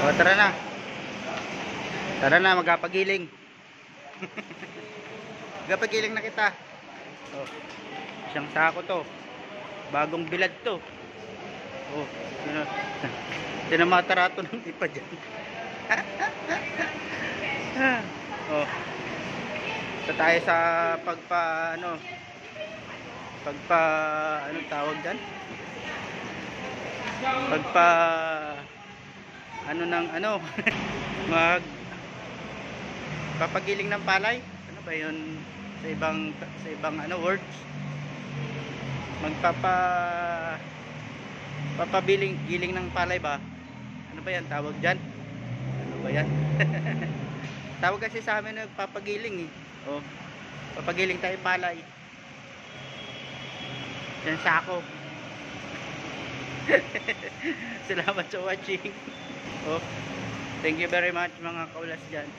O, tara na. Tara na, magpapagiling. Magpapagiling na kita. O, isang sako to. Bagong bilad to. O, tinamatarato ng ipa dyan. O, ito tayo sa anong tawag dyan? Mag papagiling ng palay. Ano ba yun sa ibang words? Giling ng palay ba? Ano ba yan tawag dyan? Ano ba yan? Tawag kasi sa amin nagpapagiling eh. Oh, papagiling tayo palay. Yan sako. Salamat sa watching. Oh, thank you very much mga kaulas dyan.